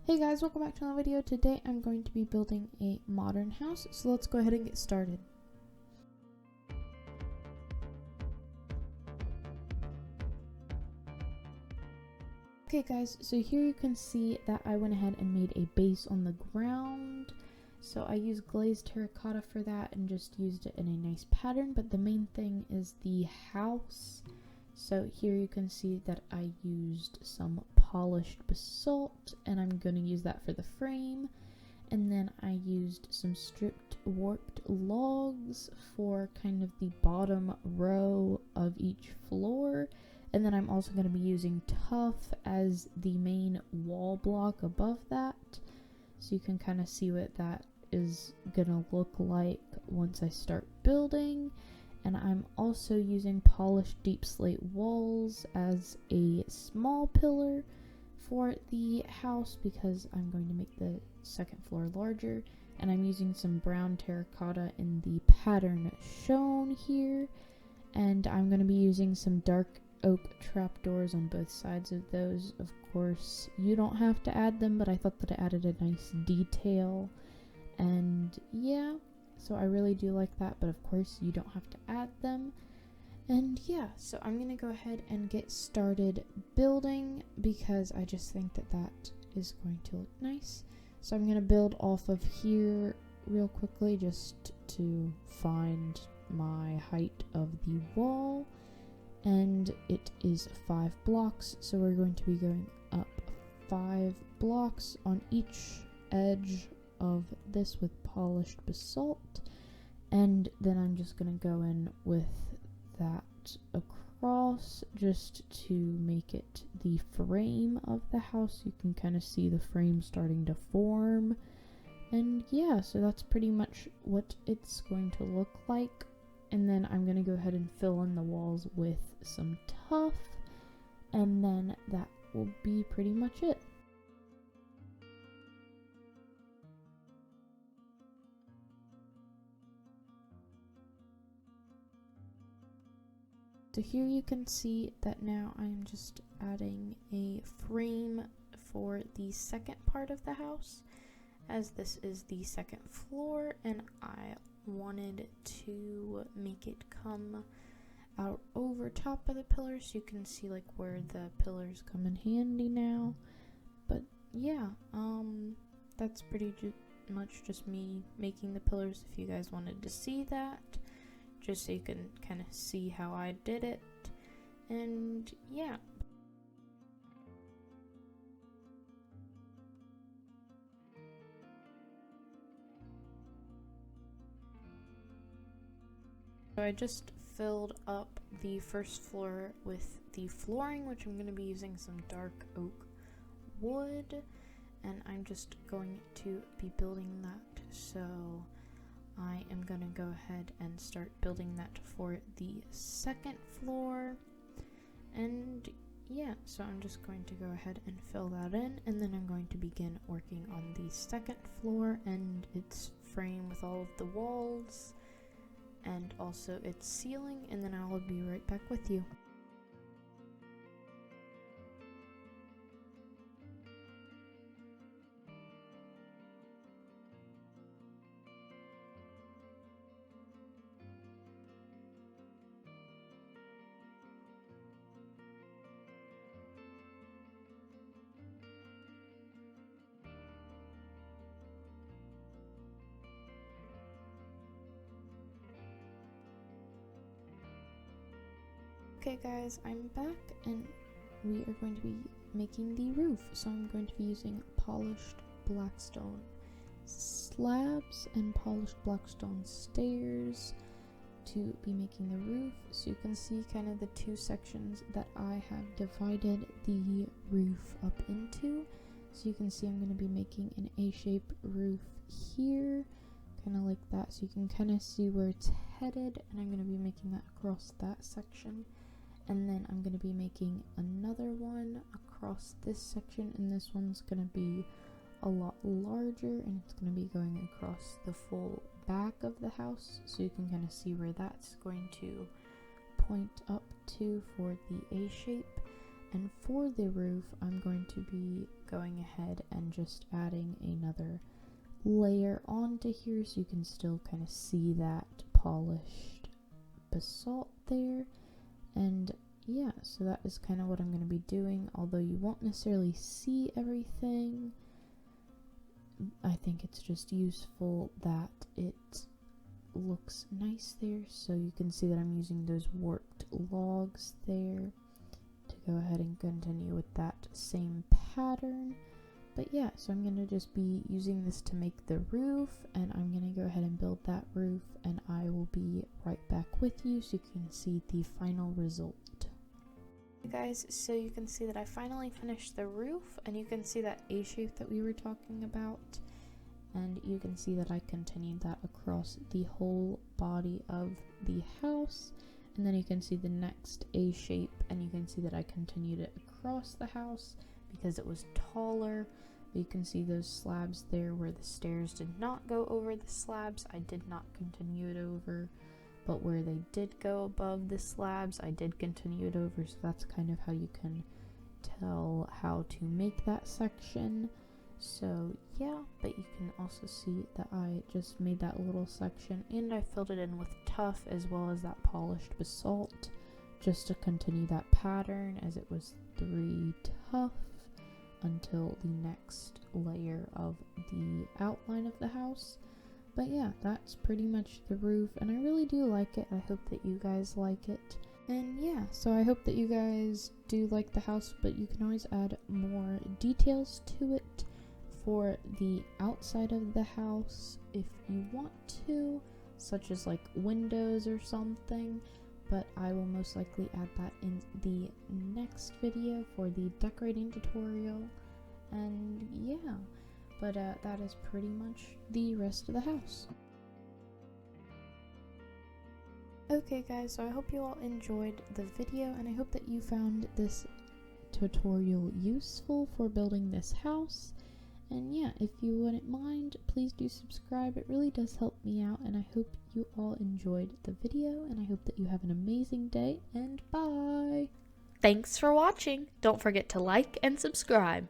Hey guys, welcome back to another video. Today I'm going to be building a modern house, so let's go ahead and get started. Okay guys, so here you can see that I went ahead and made a base on the ground. So I used glazed terracotta for that and just used it in a nice pattern, but the main thing is the house. So here you can see that I used some polished basalt, and I'm going to use that for the frame. And then I used some stripped warped logs for kind of the bottom row of each floor. And then I'm also going to be using tuff as the main wall block above that. So you can kind of see what that is going to look like once I start building. And I'm also using polished deep slate walls as a small pillar for the house because I'm going to make the second floor larger. And I'm using some brown terracotta in the pattern shown here. And I'm going to be using some dark oak trapdoors on both sides of those. Of course, you don't have to add them, but I thought that it added a nice detail. And yeah. So I really do like that, but of course you don't have to add them. And yeah, so I'm going to go ahead and get started building because I just think that that is going to look nice. So I'm going to build off of here real quickly just to find my height of the wall. And it is 5 blocks, so we're going to be going up 5 blocks on each edge of this with polished basalt, and then I'm just gonna go in with that across just to make it the frame of the house. You can kind of see the frame starting to form, and yeah, so that's pretty much what it's going to look like. And then I'm gonna go ahead and fill in the walls with some tuff, and then that will be pretty much it. So here you can see that now I am just adding a frame for the second part of the house, as this is the second floor and I wanted to make it come out over top of the pillars so you can see like where the pillars come in handy now. But yeah, that's pretty much just me making the pillars if you guys wanted to see that. Just so you can kind of see how I did it. And yeah. So I just filled up the first floor with the flooring, which I'm going to be using some dark oak wood. And I'm just going to be building that. So I am going to go ahead and start building that for the second floor. And yeah, so I'm just going to go ahead and fill that in, and then I'm going to begin working on the second floor and its frame with all of the walls and also its ceiling, and then I will be right back with you. Okay guys, I'm back and we are going to be making the roof. So I'm going to be using polished blackstone slabs and polished blackstone stairs to be making the roof. So you can see kind of the two sections that I have divided the roof up into. So you can see I'm going to be making an A-shaped roof here, kind of like that, so you can kind of see where it's headed, and I'm going to be making that across that section. And then I'm going to be making another one across this section, and this one's going to be a lot larger, and it's going to be going across the full back of the house, so you can kind of see where that's going to point up to for the A shape. And for the roof, I'm going to be going ahead and just adding another layer onto here so you can still kind of see that polished basalt there. And yeah, so that is kind of what I'm going to be doing, although you won't necessarily see everything. I think it's just useful that it looks nice there, so you can see that I'm using those warped logs there to go ahead and continue with that same pattern. But yeah, so I'm going to just be using this to make the roof, and I'm going to go ahead and build that roof, and I will be right back with you so you can see the final result. Hey guys, so you can see that I finally finished the roof, and you can see that A shape that we were talking about, and you can see that I continued that across the whole body of the house. And then you can see the next A shape, and you can see that I continued it across the house because it was taller. But you can see those slabs there where the stairs did not go over the slabs, I did not continue it over. But where they did go above the slabs, I did continue it over. So that's kind of how you can tell how to make that section. So yeah, but you can also see that I just made that little section, and I filled it in with tuff as well as that polished basalt just to continue that pattern, as it was 3 tuff until the next layer of the outline of the house. But yeah, that's pretty much the roof, and I really do like it. I hope that you guys like it. And yeah, so I hope that you guys do like the house, but you can always add more details to it for the outside of the house if you want to, such as like windows or something, but I will most likely add that in the next video for the decorating tutorial. And yeah, but that is pretty much the rest of the house. Okay guys, so I hope you all enjoyed the video, and I hope that you found this tutorial useful for building this house. And yeah, if you wouldn't mind, please do subscribe. It really does help me out, and I hope you all enjoyed the video, and I hope that you have an amazing day, and bye! Thanks for watching. Don't forget to like and subscribe.